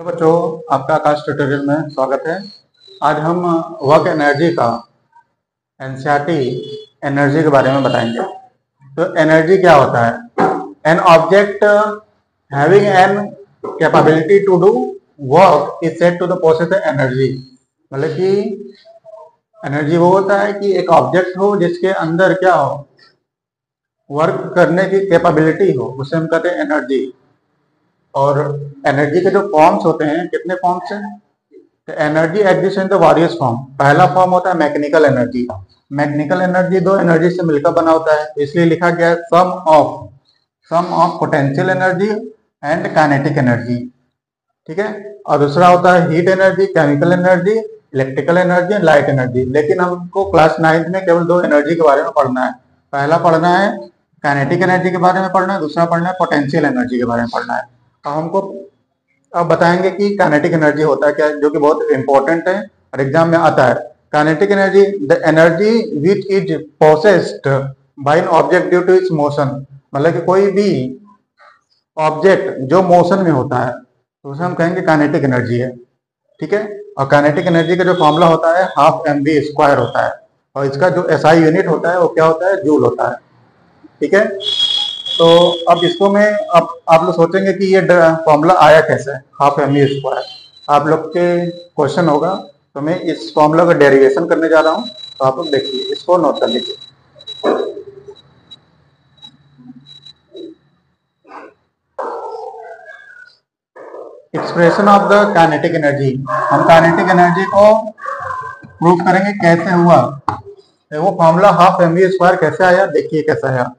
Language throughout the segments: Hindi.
तो बच्चों, आपका आकाश ट्यूटोरियल में स्वागत है। आज हम वर्क एनर्जी का एनसीईआरटी एनर्जी के बारे में बताएंगे। तो एनर्जी क्या होता है? An object having an capability to do work is said to the possess energy. मतलब कि एनर्जी वो होता है कि एक ऑब्जेक्ट हो जिसके अंदर क्या हो, वर्क करने की कैपेबिलिटी हो, उसे हम कहते हैं एनर्जी। और एनर्जी के जो फॉर्म्स होते हैं, कितने फॉर्म्स हैं? तो energy exist in the various form. पहला फॉर्म होता है मैकेनिकल एनर्जी। मैकेनिकल एनर्जी दो एनर्जी से मिलकर बना होता है, इसलिए लिखा गया है sum of potential energy and kinetic energy. ठीक है। और दूसरा होता है heat energy, chemical energy, electrical energy and light energy. लेकिन हमको क्लास 9th में केवल दो एनर्जी के बारे में पढ़ना है। पहला पढ़ना है काइनेटिक एनर्जी के बारे में पढ़ना है, दूसरा पढ़ना है पोटेंशियल एनर्जी के बारे में पढ़ना है। हमको अब बताएंगे कि काइनेटिक एनर्जी होता है क्या, जो कि बहुत इंपॉर्टेंट है और एग्जाम में आता है। Kinetic energy, the energy which is possessed by an object due to its motion. मतलब कि कोई भी ऑब्जेक्ट जो मोशन में होता है तो उसे हम कहेंगे काइनेटिक एनर्जी है। ठीक है। और काइनेटिक एनर्जी का जो फॉर्मूला होता है हाफ mv² होता है, और इसका जो SI यूनिट होता है वो क्या होता है? जूल होता है। ठीक है। तो अब इसको मैं अब आप लोग सोचेंगे कि ये फॉर्मूला आया कैसे, हाफ mv²। आप लोग के क्वेश्चन होगा, तो मैं इस फॉर्मूला का डेरिवेशन करने जा रहा हूँ। तो आप लोग देखिए, इसको नोट कर लीजिए। Expression of the kinetic energy. हम काइनेटिक एनर्जी को प्रूव करेंगे कैसे हुआ। वो फॉर्मूला हाफ mv² कैसे आया, देखिए कैसे आया।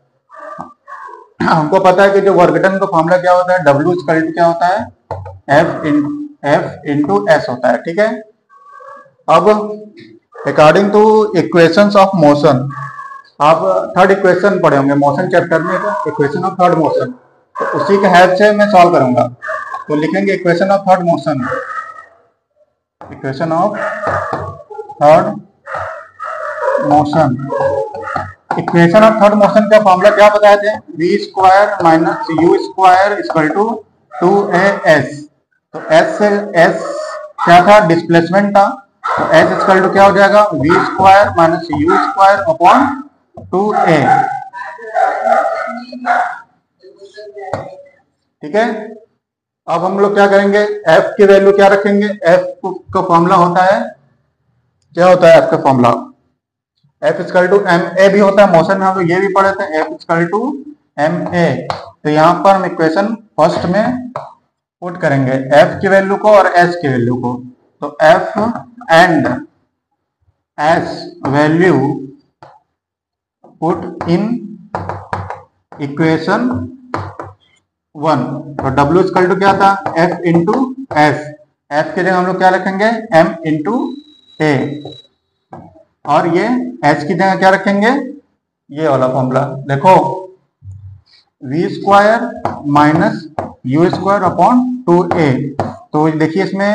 हमको पता है कि जो वर्क डन का फॉर्मूला क्या होता है, W क्या होता है? F इंटू S होता है। ठीक है। अब according two equations of motion, आप थर्ड इक्वेशन पढ़े होंगे मोशन चैप्टर में, इक्वेशन ऑफ थर्ड मोशन। तो उसी के हेल्प से मैं सॉल्व करूंगा। तो लिखेंगे equation of third motion, equation of third motion. Equation of third motion का फॉर्मूला क्या बताए थे? v² minus u² equal to 2as। तो s से s क्या था? डिस्प्लेसमेंट था। तो s इक्वल टू क्या हो जाएगा? v² minus u² upon 2a। ठीक है। अब हम लोग क्या करेंगे, f की वैल्यू क्या रखेंगे? f का फॉर्मूला होता है, क्या होता है f का formula? F equal to ma भी होता है, मोशन में हम लोग ये भी पढ़े थे, F इक्वल टू ma। तो यहाँ पर हम इक्वेशन फर्स्ट में पुट करेंगे F की वैल्यू को और S की वैल्यू को। तो F and S value put in equation 1। तो W इक्वल टू क्या था? F into S। F की जगह हम लोग क्या रखेंगे? M into A। और ये h की जगह क्या रखेंगे? ये वाला फॉर्मूला देखो, v² minus u² upon 2a। तो देखिए इसमें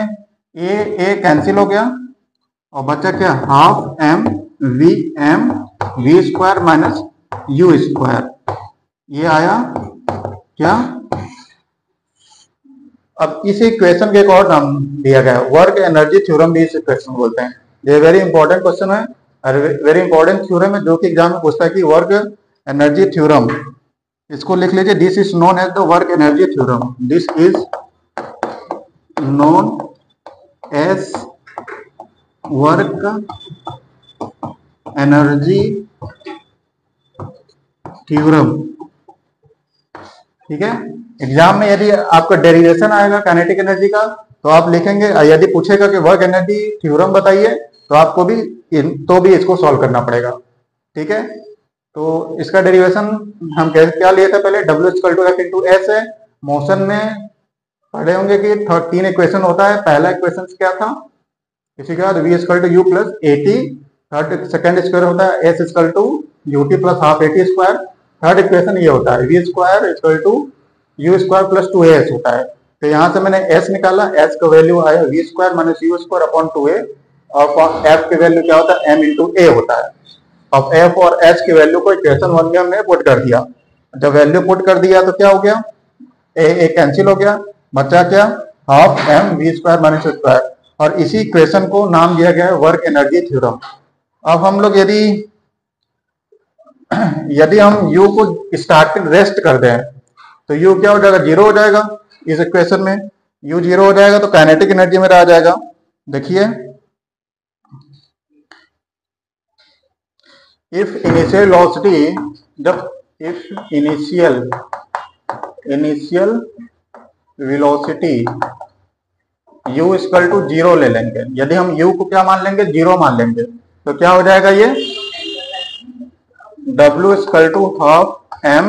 a कैंसिल हो गया और बचा क्या? Half v² minus u²। ये आया क्या? अब इस इक्वेशन के एक और नाम दिया गया है, वर्क एनर्जी थ्योरम भी इस इक्वेशन को बोलते हैं। ये वेरी इंपॉर्टेंट क्वेश्चन है, वेरी इंपॉर्टेंट थ्योरम है, जो कि एग्जाम में पूछता है कि वर्क एनर्जी थ्योरम। इसको लिख लीजिए, this is known as the work energy theorem. This is known as work energy theorem. ठीक है। एग्जाम में यदि आपका डेरिवेशन आएगा काइनेटिक एनर्जी का, तो आप लिखेंगे, यदि पूछेगा कि वर्क एनर्जी थ्योरम बताइए, तो आपको भी इसको सॉल्व करना पड़ेगा। ठीक है। तो इसका डेरिवेशन हम क्या लिए थे पहले? W equal to F into S है। मोशन में पढ़े होंगे कि 3 इक्वेशन होता है। पहला इक्वेशन क्या था? इसी के बाद v equal to u plus at। Second square होता है s equal to ut plus half at²। Third equation ये होता है v² equal to u² plus 2as होता है। तो यहाँ से मैंने s निकाला, s का वैल्यू आया v² minus u² upon 2a। और f की वैल्यू क्या होता है? m इंटू a होता है। अब f और h की वैल्यू को इक्वेशन 1 में हमने पुट कर दिया। जब वैल्यू पुट कर दिया तो क्या हो गया? a कैंसिल हो गया, बचा क्या? Half m v square minus u square, और इसी इक्वेशन को नाम दिया गया है वर्क एनर्जी थ्योरम। अब हम लोग यदि हम u को स्टार्टिंग रेस्ट कर दें तो u क्या हो जाएगा, जीरो हो जाएगा। इस इक्वेशन में u जीरो हो जाएगा तो काइनेटिक एनर्जी मेरा आ जाएगा। देखिए, इफ इनिशियल वेलोसिटी, जब if initial velocity u equal to zero ले लेंगे, यदि हम u को क्या मान लेंगे, जीरो मान लेंगे, तो क्या हो जाएगा, ये w equal to half m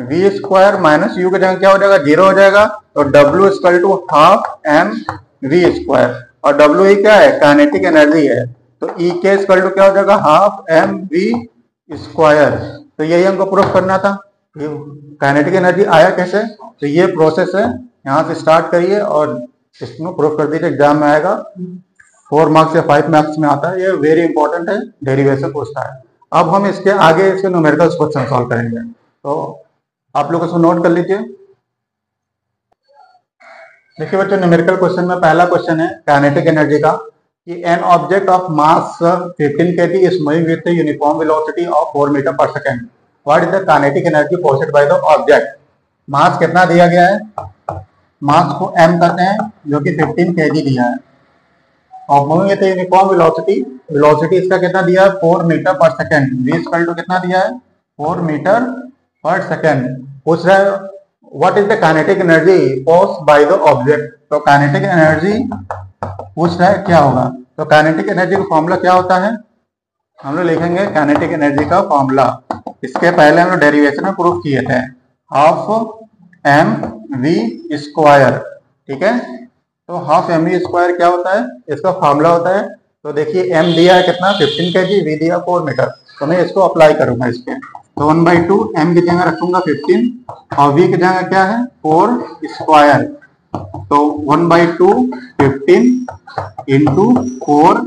v square minus u की जगह क्या हो जाएगा, जीरो हो जाएगा, तो w equal to half m v square, और w ही क्या है, काइनेटिक एनर्जी है, तो E के इक्वल टू क्या हो जाएगा, हाफ एम वी स्क्वायर। तो यही हमको प्रूफ करना था। काइनेटिक एनर्जी आया कैसे, तो ये प्रोसेस है, यहाँ से स्टार्ट करिए और इसमें प्रूफ कर दीजिए, एग्जाम में आएगा, 4 मार्क्स या 5 मार्क्स में आता है, ये वेरी इंपॉर्टेंट है, डेरिवेशन पूछता है। अब हम इसके आगे इसके न्यूमेरिकल क्वेश्चन सॉल्व करेंगे, तो आप लोग इसको नोट कर लीजिए। देखिए बच्चों, न्यूमेरिकल क्वेश्चन में पहला क्वेश्चन है काइनेटिक एनर्जी का, कि an object of mass 15 kg is moving with uniform velocity of 4 metre per second, what is the kinetic energy possessed by the object. Mass कितना दिया गया है, मास को m कहते हैं, जो कि 15 kg दिया है, और moving with uniform velocity, velocity इसका कितना दिया है, 4 metre per second, v equal to कितना दिया है, 4 मीटर पर सेकंड। पूछ रहा है what is the kinetic energy posed bye the object, तो काइनेटिक एनर्जी पूछ रहा है क्या होगा, तो काइनेटिक एनर्जी का फॉर्मूला क्या होता है, हम लोग लिखेंगे काइनेटिक एनर्जी का फॉर्मूला, इसके पहले हम लोग डेरिवेशन में प्रूफ किए थे, हाफ एम वी स्क्वायर, ठीक है। तो हाफ एम वी स्क्वायर क्या होता है, इसका फॉर्मूला होता है, तो देखिए m दिया है कितना, 15 kg, v दिया 4 मीटर, तो मैं इसको अप्लाई करूंगा इस पे, तो 1/2 m की जगह रखूंगा 15 और v की जगह क्या है 4 स्क्वायर, तो 1/2 15 इंटू 4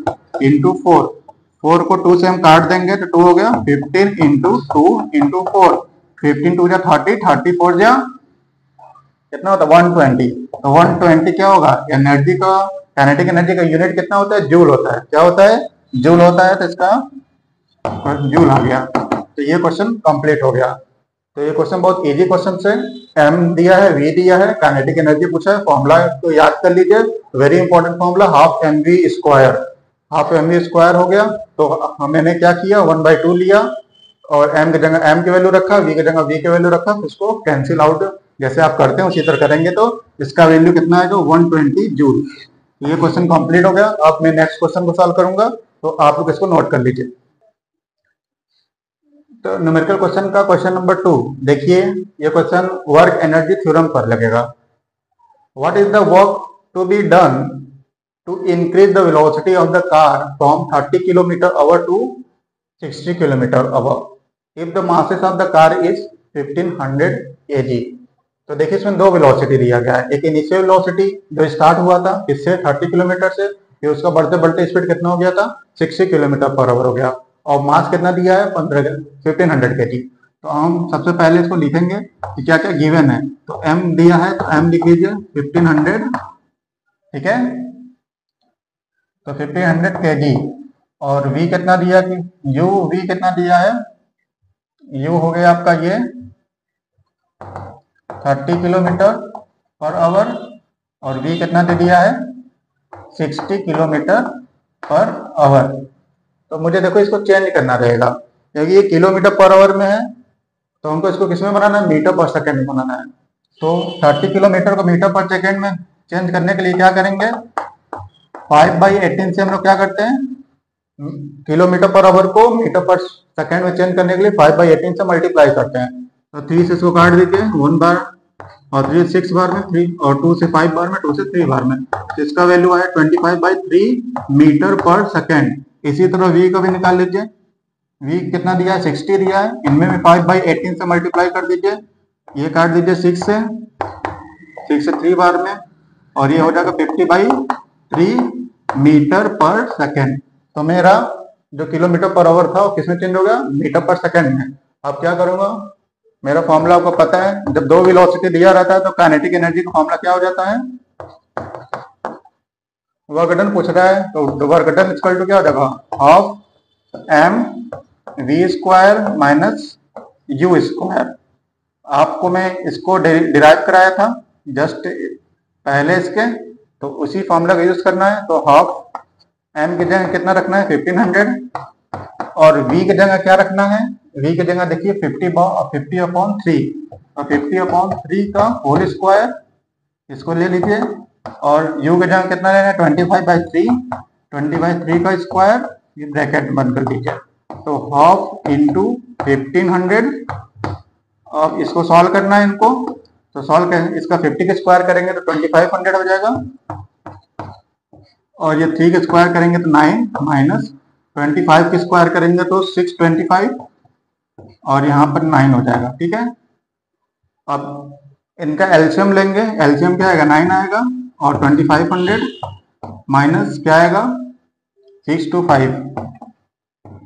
इंटू 4 को 2 से हम काट देंगे तो 2 हो गया, 15 इंटू 2 इंटू 4, 15 2 जा 30, 34 जा कितना होता है 120, तो 120 क्या होगा, एनर्जी का, काइनेटिक एनर्जी का यूनिट कितना होता है, जूल होता है, क्या होता है, जूल होता है, तो इसका जूल आ गया। तो ये क्वेश्चन कंप्लीट हो गया। तो ये क्वेश्चन बहुत इजी क्वेश्चन है, m दिया है, v दिया है, काइनेटिक एनर्जी पूछा है, फॉर्मूला तो याद कर लीजिए, very important formula, half m v square, half m v square हो गया। तो मैंने क्या किया, 1/2 लिया और m की जगह m की वैल्यू रखा, v की जगह v की वैल्यू रखा, इसको कैंसिल आउट जैसे आप करते हैं उसी तरह करेंगे, तो इसका वैल्यू कितना आएगा, 120 जूल। ये क्वेश्चन कंप्लीट हो गया। अब मैं नेक्स्ट क्वेश्चन को सॉल्व करूंगा, तो आप लोग इसको नोट कर लीजिए। तो न्यूमेरिकल क्वेश्चन का क्वेश्चन नंबर 2 देखिए, ये क्वेश्चन वर्क एनर्जी थ्योरम पर लगेगा। What is the work to be done to increase the velocity of the car from 30 km/h to 60 km/h if the masses of the car is 1500 kg। तो देखिए इसमें दो वेलोसिटी दिया गया है, एक इनिशियल वेलोसिटी जो स्टार्ट हुआ था इससे 30 किलोमीटर से, फिर उसका बढ़ते बढ़ते स्पीड कितना हो गया था, 60 km/h हो गया, और मास कितना दिया है 1500 kg। तो हम सबसे पहले इसको लिखेंगे कि क्या क्या गिवन है, तो m दिया है तो m लिख लीजिए 1500, ठीक है, तो 1500 kg, और v कितना दिया कि v कितना दिया है, u हो गया आपका ये 30 km/h, और v कितना दे दिया है 60 km/h। तो मुझे देखो इसको चेंज करना रहेगा, क्योंकि ये km/h में है, तो हमको इसको किस में बनाना है, मीटर पर सेकंड में बनाना है। तो 30 किलोमीटर को मीटर पर सेकंड में चेंज करने के लिए क्या करेंगे, 5/18 से हम लोग क्या करते हैं, km/h को मीटर पर सेकंड में चेंज करने के लिए 5/18 से मल्टीप्लाई करते हैं। तो 3 से इसको काट दीजिए 1 बार, और 3 6 बार में 3, और 2 से 5 बार में, 2 से 3 बार में, तो इसका वैल्यू है 25/3 मीटर पर सेकंड। इसी तरह v का भी निकाल लीजिए, v कितना दिया है 60 दिया है, इनमें भी 5/18 से मल्टीप्लाई कर दीजिए, ये काट दीजिए 6 से 3 बार में, और ये हो जाएगा 50/3 मीटर पर सेकंड। तो मेरा जो km/h था वो किसमें चेंज हो गया, मीटर पर सेकंड में। अब क्या करूंगा, मेरा फॉर्मूला आपको पता है, जब दो वेलोसिटी दिया रहता है तो काइनेटिक एनर्जी का फॉर्मूला क्या हो जाता है? वर्क डन पूछ रहा है तो वर्क डन इक्वल टू क्या हो जाएगा? Half m v square minus u square. आपको मैं इसको डिराइव कराया था जस्ट पहले इसके, तो उसी फॉर्मूला का यूज करना है। तो हाफ एम की जगह कितना रखना है? 1500। और v की जगह क्या रखना है? v की जगह देखिए 50/3 और 50/3 का होल स्क्वायर, इसको ले लीजिए। और u की जगह कितना लेना है? 25/3, 20/3 का स्क्वायर, ये ब्रैकेट बंद कर दीजिए। तो हाफ इंटू 1500। अब इसको सॉल्व करना है इनको, तो सॉल्व कर इसका 50 का स्क्वायर करेंगे तो 2500 हो जाएगा, और ये 3 का स्क्वायर करेंगे तो 9 माइनस 25 के स्क्वायर करेंगे तो 625, और यहाँ पर 9 हो जाएगा। ठीक है, अब इनका एलसीएम लेंगे। एलसीएम क्या आएगा? 9 आएगा, और 2500 माइनस क्या आएगा? 625,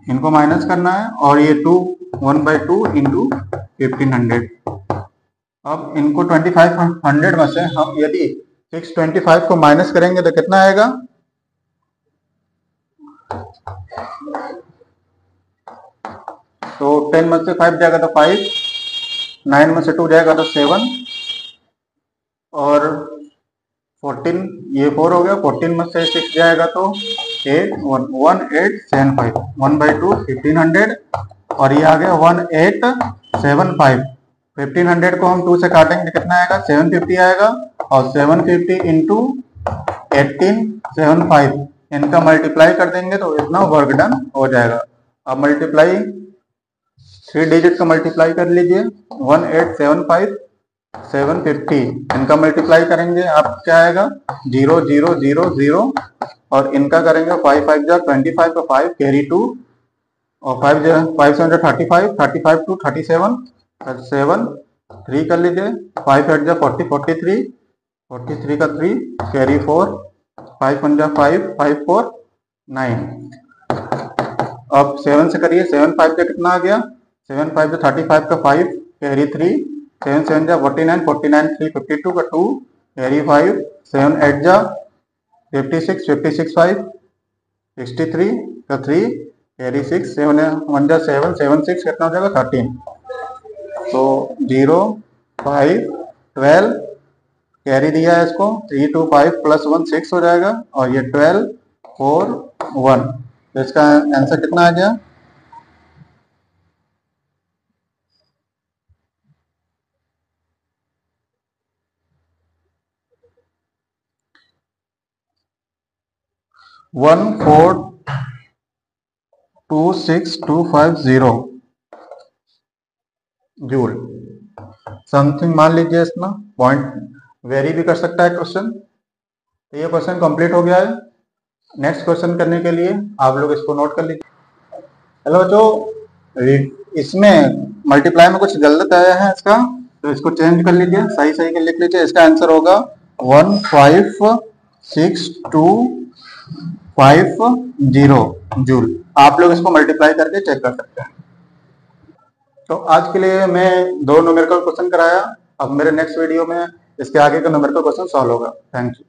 इनको माइनस करना है, और ये 1/2 इंटू 1500। अब इनको 2500 में से हम यदि 625 को माइनस करेंगे तो कितना आएगा? तो 10 में से 5 जाएगा तो 5, 9 में से 2 जाएगा तो 7, और 14, ये 4 हो गया। 14 में से 6 जाएगा तो 8, 1875, 1/2 1500, और ये आ गया 1875। 1500 को हम 2 से काटेंगे कितना आएगा? 750 आएगा, और 750 इंटू 1875 इनका मल्टीप्लाई कर देंगे तो इतना वर्क डन हो जाएगा। अब मल्टीप्लाई 3 डिजिट का मल्टीप्लाई कर लीजिए। 1875 750 इनका मल्टीप्लाई करेंगे आप क्या आएगा? 0 0 0 0, और इनका करेंगे 5 5 जा 25 का 5 कैरी 2, और 5 7 35, 35 to 37, 7 3 कर लीजिए। 5 8 जा 40 43, 43 का 3 कैरी 4, 5 1 जा 5 5 4 9। अब 7 से करिए। 7 5 का कितना आ गया? 7 5 जा 35 का 5 कैरी 3, 7 7 जा 49, 49 3 52 का 2 कैरी 5, 7 8 जा 56, 56 5 63 का 3 कैरी 6, 7 1 जा 7, 7 6 कितना हो जाएगा? 13। तो 0 5 12 कैरी दिया है इसको, 3 2 5 प्लस 1 6 हो जाएगा, और ये 12 4 1। तो इसका आंसर कितना आ गया? वन 4 2 6 2 5 0 जूल समथिंग मान लीजिए। इसमें पॉइंट वेरी भी कर सकता है क्वेश्चन। तो ये क्वेश्चन कंप्लीट हो गया है। नेक्स्ट क्वेश्चन करने के लिए आप लोग इसको नोट कर लीजिए। हेलो बच्चों, इसमें मल्टीप्लाई में कुछ गलत आया है इसका, तो इसको चेंज कर लीजिए, सही सही के लिख लीजिए। इसका आंसर होगा 156250 जूल। आप लोग इसको मल्टीप्लाई करके चेक कर सकते हैं। तो आज के लिए मैं 2 न्यूमेरिकल क्वेश्चन कराया। अब मेरे नेक्स्ट वीडियो में इसके आगे का न्यूमेरिकल क्वेश्चन सॉल्व होगा। Thank you.